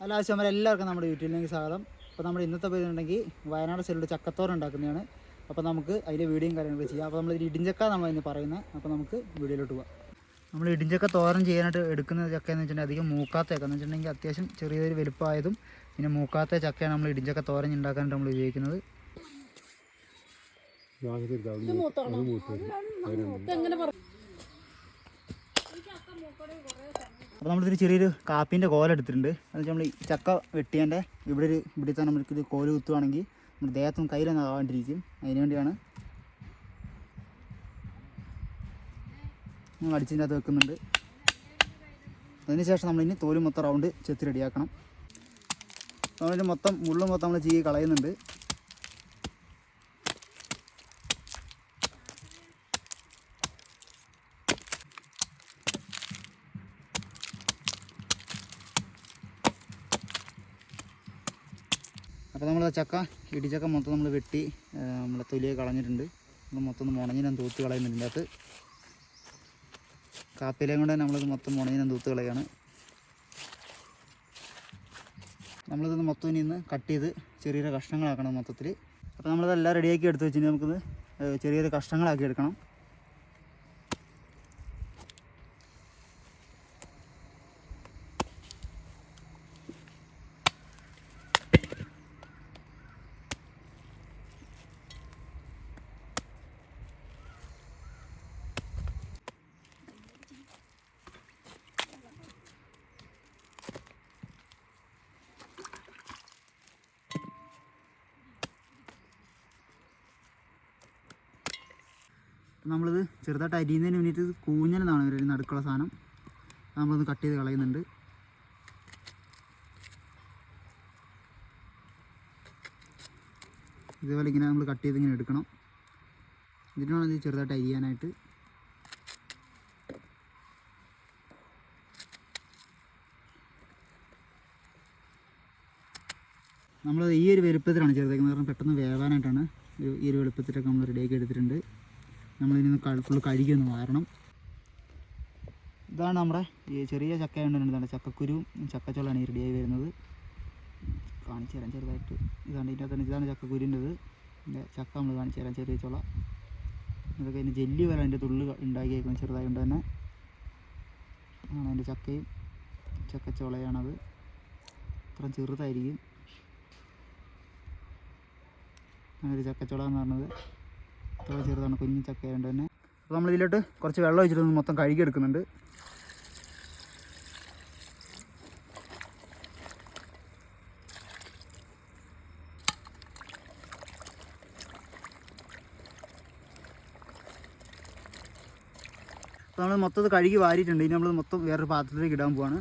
Hello ആവശ്യം എല്ലാവർക്കും നമ്മുടെ യൂട്യൂബിലേക്ക് സ്വാഗതം. അപ്പോൾ നമ്മുടെ ഇന്നത്തെ പേരുണ്ടെങ്കിൽ വയനാട് സൈഡിൽ ചക്കത്തോരൻ ഉണ്ടാക്കുന്നതാണ്. അപ്പോൾ നമുക്ക് അതിൻ്റെ വീഡിയോയും കാര്യങ്ങളൊക്കെ ചെയ്യാം. അപ്പോൾ നമ്മൾ ഇടിഞ്ചക്ക നമ്മൾ ഇന്ന് പറയുന്നത്. അപ്പോൾ നമുക്ക് വീഡിയോയിലോട്ട് പോകാം. നമ്മൾ ഇടിഞ്ചക്ക തോരൻ ചെയ്യാനായിട്ട് എടുക്കുന്ന ചക്ക എന്ന് വെച്ചിട്ടുണ്ടെങ്കിൽ അധികം മൂക്കാത്ത ചക്ക എന്ന് വെച്ചിട്ടുണ്ടെങ്കിൽ അത്യാവശ്യം ചെറിയൊരു വലുപ്പമായതും പിന്നെ മൂക്കാത്ത ചക്കയാണ് നമ്മൾ ഇടിഞ്ചക്ക തോരൻ ഉണ്ടാക്കാനായിട്ട് നമ്മൾ ഉപയോഗിക്കുന്നത്. അപ്പോൾ നമ്മളിതിൽ ചെറിയൊരു കാപ്പീൻ്റെ കോലെടുത്തിട്ടുണ്ട്. അത് വെച്ചാൽ നമ്മൾ ഈ ചക്ക വെട്ടിയതിൻ്റെ ഇവിടെ തന്നെ നമ്മൾക്കിത് കോല് കുത്തുവാണെങ്കിൽ നമ്മുടെ ദേഹത്തും കയ്യിലൊന്നും ആവാണ്ടിരിക്കും. അതിന് വേണ്ടിയാണ് നമ്മൾ അടിച്ചതിൻ്റെ അകത്ത് വെക്കുന്നുണ്ട്. അതിനുശേഷം നമ്മളിനി തോല് മൊത്തം റൗണ്ട് ചെത്തി റെഡിയാക്കണം. നമ്മളിന് മുള്ളു മൊത്തം നമ്മൾ ചീകി കളയുന്നുണ്ട്. അപ്പോൾ നമ്മൾ ഇടിച്ചക്ക മൊത്തം നമ്മൾ വെട്ടി നമ്മളെ തൊലിയെ കളഞ്ഞിട്ടുണ്ട്. നമ്മൾ മൊത്തം മുണഞ്ഞിനും തൂത്ത് കളയുന്നുണ്ട്. ഇതിൻ്റെ അകത്ത് കാപ്പിയിലേയും കൊണ്ട് തന്നെ നമ്മളത് മൊത്തം മുണഞ്ഞിനും തൂത്ത് കളയാണ്. നമ്മളിത് മൊത്തം ഇനി ഇന്ന് കട്ട് ചെയ്ത് ചെറിയൊരു കഷ്ണങ്ങളാക്കണം മൊത്തത്തിൽ. അപ്പോൾ നമ്മളിതെല്ലാം റെഡിയാക്കി എടുത്ത് വെച്ചിട്ട് നമുക്കിത് ചെറിയൊരു കഷ്ണങ്ങളാക്കി എടുക്കണം. നമ്മളിത് ചെറുതായിട്ട് അരിയുന്നതിന് വേണ്ടിയിട്ട് കൂഞ്ഞലെന്നാണ് ഒരു നടുക്കുള്ള സാധനം. നമ്മളത് കട്ട് ചെയ്ത് കളയുന്നുണ്ട്. ഇതേപോലെ ഇങ്ങനെ നമ്മൾ കട്ട് ചെയ്ത് ഇങ്ങനെ എടുക്കണം. ഇതിനാണ് ഇത് ചെറുതായിട്ട് അരിയാനായിട്ട്. നമ്മൾ ഈ ഒരു വലുപ്പത്തിലാണ് ചെറുതാക്കുന്നത്. കാരണം പെട്ടെന്ന് വേവാനായിട്ടാണ് ഈ ഒരു വലുപ്പത്തിലൊക്കെ നമ്മൾ റെഡിയാക്കി എടുത്തിട്ടുണ്ട്. നമ്മളിതിന് ഫുള്ള് കഴുകിയൊന്ന് മാറണം. ഇതാണ് നമ്മുടെ ഈ ചെറിയ ചക്ക കൊണ്ടുവരുന്നതാണ്. ചക്കക്കുരുവും ചക്കച്ചോളാണ് ഈ റെഡിയായി വരുന്നത്. കാണിച്ചു തരാം ചെറുതായിട്ട്. ഇതാണ് ചക്കക്കുരുവിൻ്റെത്. ഇതിൻ്റെ ചക്ക നമ്മൾ കാണിച്ചു തരാം. ചെറിയ ചോള ഇതൊക്കെ അതിൻ്റെ ജെല്ലി പോലെ അതിൻ്റെ തുള്ളി ഉണ്ടാക്കിയേക്കുന്നത് ചെറുതായതുകൊണ്ട് തന്നെ ആണ് അതിൻ്റെ ചക്കയും ചക്കച്ചോളയാണത്. ഇത്ര ചെറുതായിരിക്കും അങ്ങനൊരു ചക്കച്ചോള എന്ന് പറഞ്ഞത്. ഇത്ര ചെറുതാണ്, കുഞ്ഞു ചക്കയായതുകൊണ്ട് തന്നെ. അപ്പോൾ നമ്മളിതിലോട്ട് കുറച്ച് വെള്ളം ഒഴിച്ചിട്ട് മൊത്തം കഴുകിയെടുക്കുന്നുണ്ട്. അപ്പോൾ നമ്മൾ മൊത്തം കഴുകി വാരിയിട്ടുണ്ട്. ഇനി നമ്മൾ മൊത്തം വേറൊരു പാത്രത്തിലേക്ക് ഇടാൻ പോവാണ്.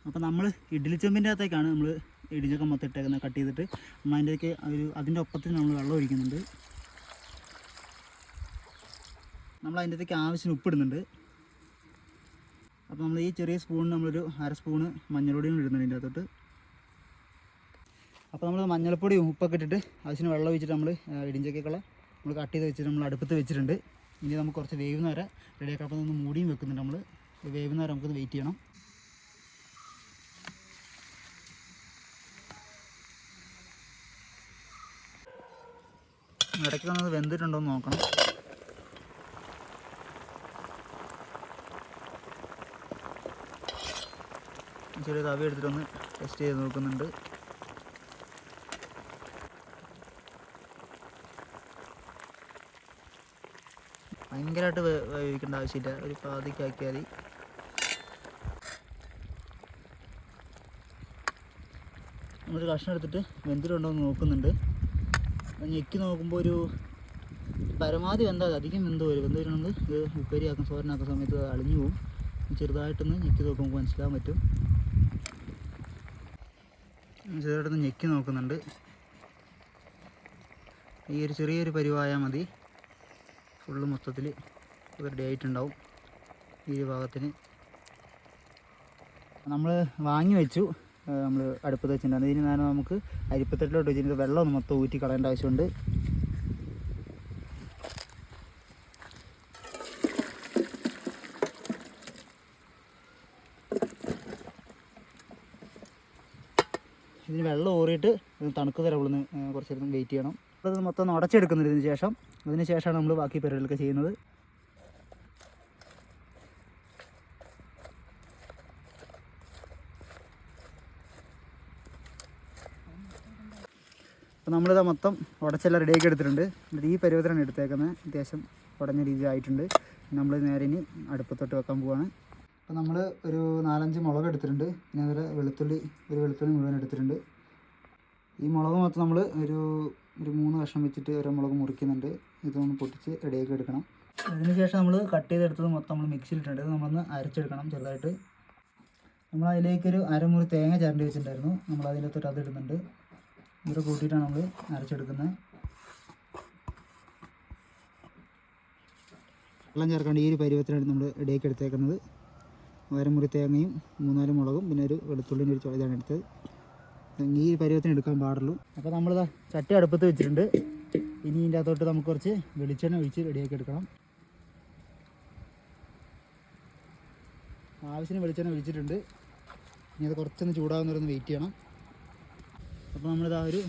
അപ്പോൾ നമ്മൾ ഇഡ്ഡലി ചെമ്പിൻ്റെ അകത്തേക്കാണ് നമ്മൾ ഇടിച്ചക്ക മൊത്തം ഇട്ടേക്കുന്നത്. കട്ട് ചെയ്തിട്ട് നമ്മൾ അതിൻ്റെ ഒപ്പത്തിൽ നമ്മൾ വെള്ളം ഒഴിക്കുന്നുണ്ട്. നമ്മൾ അതിൻ്റെ അകത്തേക്ക് ആവശ്യത്തിന് ഉപ്പിടുന്നുണ്ട്. അപ്പോൾ നമ്മൾ ഈ ചെറിയ സ്പൂണിന് നമ്മളൊരു അര സ്പൂണ് മഞ്ഞൾപ്പൊടിയും ഇടുന്നുണ്ട് ഇതിൻ്റെ അകത്തോട്ട്. അപ്പോൾ നമ്മൾ മഞ്ഞൾപ്പൊടിയും ഉപ്പൊക്കെ ഇട്ടിട്ട് ആവശ്യത്തിന് വെള്ളം ഒഴിച്ചിട്ട് നമ്മൾ ഇടിഞ്ചക്കകളെ നമ്മൾ കട്ട് ചെയ്ത് വെച്ചിട്ട് നമ്മൾ അടുപ്പത്ത് വെച്ചിട്ടുണ്ട്. ഇനി നമുക്ക് കുറച്ച് വേവുന്ന വരെ റെഡിയാക്കാം. അപ്പോൾ നമ്മൾ മൂടിയും വെക്കുന്നുണ്ട്. നമ്മൾ വേവുന്ന വരെ നമുക്കത് വെയിറ്റ് ചെയ്യണം. ഇടയ്ക്ക് വന്നത് വെന്തിട്ടുണ്ടോ എന്ന് നോക്കണം. ചെറിയ തവി എടുത്തിട്ടൊന്ന് ടെസ്റ്റ് ചെയ്ത് നോക്കുന്നുണ്ട്. ഭയങ്കരമായിട്ട് വേവിക്കേണ്ട ആവശ്യമില്ല, ഒരു പാതിക്കാക്കിയാൽ മതി. നമ്മളൊരു കഷ്ണം എടുത്തിട്ട് വെന്തിട്ടുണ്ടോ എന്ന് നോക്കുന്നുണ്ട്. ഞെക്കി നോക്കുമ്പോൾ ഒരു പരമാവധി വെന്താൽ അധികം വെന്ത് വരുന്നത് ഇത് ഉപ്പേരിയാക്കുന്ന തോരനാക്കുന്ന സമയത്ത് അളിഞ്ഞു പോകും. ചെറുതായിട്ടൊന്ന് ഞെക്കി നോക്കുമ്പോൾ മനസ്സിലാകാൻ പറ്റും. ചെറുതായിട്ടൊന്ന് ഞെക്കി നോക്കുന്നുണ്ട്. ഈ ഒരു ചെറിയൊരു പരിവായാൽ മതി. ഫുള്ള് മൊത്തത്തിൽ റെഡി ആയിട്ടുണ്ടാവും ഈ ഭാഗത്തിന്. നമ്മൾ വാങ്ങി വെച്ചു നമ്മൾ അടുപ്പത്ത് വെച്ചിട്ടുണ്ടായിരുന്നു. ഇതിന് നേരം നമുക്ക് അരിപ്പത്തട്ടിലോട്ട് വെച്ചിട്ട് വെള്ളം ഒന്ന് മൊത്തം ഊറ്റി കളയേണ്ട ആവശ്യമുണ്ട്. ഇതിന് വെള്ളം ഊറിയിട്ട് ഇത് തണുക്ക് തരം ഉള്ളിൽ കുറച്ച് നേരം വെയിറ്റ് ചെയ്യണം. അത് മൊത്തം ഉടച്ചെടുക്കുന്നതിന് ശേഷം അതിന് ശേഷമാണ് നമ്മൾ ബാക്കി പരിപാടികളൊക്കെ ചെയ്യുന്നത്. അപ്പോൾ നമ്മളിത് മൊത്തം ഉടച്ചെല്ലാം റെഡിയാക്കി എടുത്തിട്ടുണ്ട്. എന്നിട്ട് ഈ പരുവത്തിലാണ് എടുത്തേക്കുന്നത്. അത്യാവശ്യം ഉടഞ്ഞ രീതി ആയിട്ടുണ്ട്. നമ്മൾ നേരെ ഇനി അടുപ്പത്തോട്ട് വെക്കാൻ പോവുകയാണ്. അപ്പോൾ നമ്മൾ ഒരു 4-5 മുളക് എടുത്തിട്ടുണ്ട്. പിന്നെ അതുപോലെ വെളുത്തുള്ളി മുഴുവൻ എടുത്തിട്ടുണ്ട്. ഈ മുളക് മൊത്തം നമ്മൾ ഒരു 3 കഷ്ണം വെച്ചിട്ട് ഓരോ മുളക് മുറിക്കുന്നുണ്ട്. ഇതൊന്ന് പൊട്ടിച്ച് റെഡിയാക്കി എടുക്കണം. അതിനുശേഷം നമ്മൾ കട്ട് ചെയ്തെടുത്തത് മൊത്തം നമ്മൾ മിക്സിയിലിട്ടുണ്ട്. ഇത് നമ്മളൊന്ന് അരച്ചെടുക്കണം ചെറുതായിട്ട്. നമ്മൾ അതിലേക്കൊരു അരമുറി തേങ്ങ ചിരണ്ടി വെച്ചിട്ടുണ്ടായിരുന്നു. നമ്മൾ അതിനകത്തൊരു അത് ഇടുന്നുണ്ട്. ഇത് കൂട്ടിയിട്ടാണ് നമ്മൾ അരച്ചെടുക്കുന്നത്. വെള്ളം ചേർക്കാണ്ട് ഈ ഒരു പരുവത്തിലാണ് നമ്മൾ റെഡിയാക്കി എടുത്തേക്കുന്നത്. അരമുറി തേങ്ങയും 3-4 മുളകും പിന്നെ ഒരു വെളുത്തുള്ളിൻ്റെ ഒരു ഇതാണ് എടുത്തത്. ഈ പരുവത്തിന് എടുക്കാൻ പാടുള്ളൂ. അപ്പോൾ നമ്മളിതാ ചട്ടി അടുപ്പത്ത് വെച്ചിട്ടുണ്ട്. ഇനി ഇതിൻ്റെ അകത്തോട്ട് നമുക്ക് കുറച്ച് വെളിച്ചെണ്ണ ഒഴിച്ച് റെഡിയാക്കി എടുക്കണം. ആവശ്യത്തിന് വെളിച്ചെണ്ണ ഒഴിച്ചിട്ടുണ്ട്. ഇനി അത് കുറച്ചൊന്ന് ചൂടാകുന്നവരൊന്ന് വെയിറ്റ് ചെയ്യണം. അപ്പോൾ നമ്മളിതാ ഒരു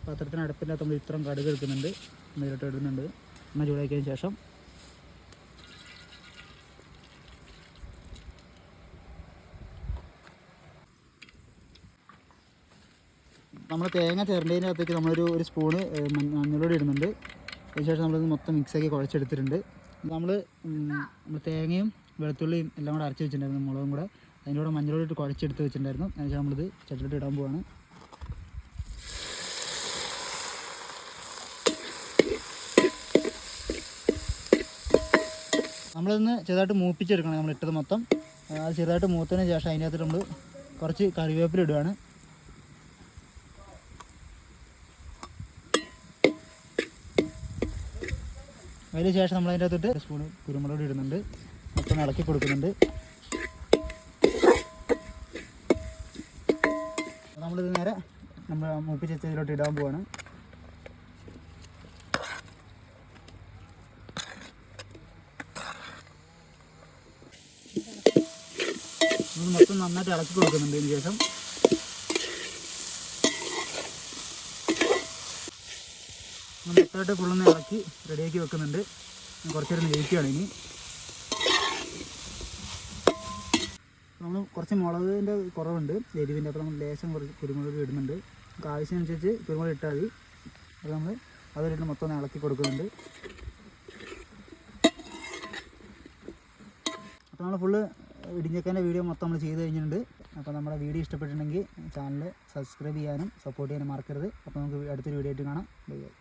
പാത്രത്തിന് അടുപ്പിനകത്ത് നമ്മൾ ഇത്രയും കടുക് എടുക്കുന്നുണ്ട്. ഇതിലോട്ട് ഇടുന്നുണ്ട്. എണ്ണ ചൂടാക്കിയതിന് ശേഷം നമ്മൾ തേങ്ങ ചിരണ്ടതിനകത്തേക്ക് നമ്മളൊരു സ്പൂണ് മഞ്ഞൾപ്പൊടി ഇടുന്നുണ്ട്. അതിനുശേഷം നമ്മളിത് മൊത്തം മിക്സാക്കി കുഴച്ചെടുത്തിട്ടുണ്ട്. നമ്മൾ തേങ്ങയും വെളുത്തുള്ളിയും എല്ലാം കൂടെ അരച്ച് വെച്ചിട്ടുണ്ടായിരുന്നു. മുളകും കൂടെ അതിൻ്റെ കൂടെ മഞ്ഞൾപ്പൊടി ഇട്ട് കുഴച്ചെടുത്ത് വെച്ചിട്ടുണ്ടായിരുന്നു. അതിനുശേഷം നമ്മളിത് ചട്ടിലോട്ട് ഇടാൻ പോവാണ്. നമ്മളിന്ന് ചെറുതായിട്ട് മൂപ്പിച്ചെടുക്കണം. നമ്മൾ ഇട്ടത് മൊത്തം അത് ചെറുതായിട്ട് മൂത്തതിന് ശേഷം അതിനകത്ത് നമ്മൾ കുറച്ച് കറിവേപ്പില ഇടുകയാണ്. അതിന് ശേഷം നമ്മൾ അതിൻ്റെ അകത്തോട്ട് സ്പൂണ് കുരുമുളക് ഇടുന്നുണ്ട്. മൊത്തം ഇളക്കി കൊടുക്കുന്നുണ്ട്. നമ്മളിത് നേരെ നമ്മൾ മൂപ്പിച്ചതിലോട്ട് ഇടാൻ പോവാണ്. മൊത്തം നന്നായിട്ട് ഇളക്കി കൊടുക്കുന്നുണ്ട്. അതിന് ശേഷം മൊത്തമായിട്ട് ഫുള്ളൊന്ന് ഇളക്കി റെഡിയാക്കി വെക്കുന്നുണ്ട്. കുറച്ച് നേരം വേവിക്കുകയാണ്. ഇനി നമ്മൾ കുറച്ച് മുളകിൻ്റെ കുറവുണ്ട് എരിവിൻ്റെ. അപ്പോൾ നമ്മൾ ലേശം കുറച്ച് കുരുമുളക് ഇടുന്നുണ്ട്. നമുക്ക് ആവശ്യമനുസരിച്ച് കുരുമുളക് ഇട്ടാൽ മതി. അത് നമ്മൾ അതിലിട്ട് മൊത്തം ഇളക്കി കൊടുക്കുന്നുണ്ട്. അപ്പോൾ നമ്മൾ ഫുള്ള് ഇടിഞ്ഞക്കൻ്റെ വീഡിയോ മൊത്തം നമ്മൾ ചെയ്ത് കഴിഞ്ഞിട്ടുണ്ട്. അപ്പോൾ നമ്മുടെ വീഡിയോ ഇഷ്ടപ്പെട്ടിട്ടുണ്ടെങ്കിൽ ചാനൽ സബ്സ്ക്രൈബ് ചെയ്യാനും സപ്പോർട്ട് ചെയ്യാനും മറക്കരുത്. അപ്പോൾ നമുക്ക് അടുത്തൊരു വീഡിയോ ആയിട്ട് കാണാം. Bye bye.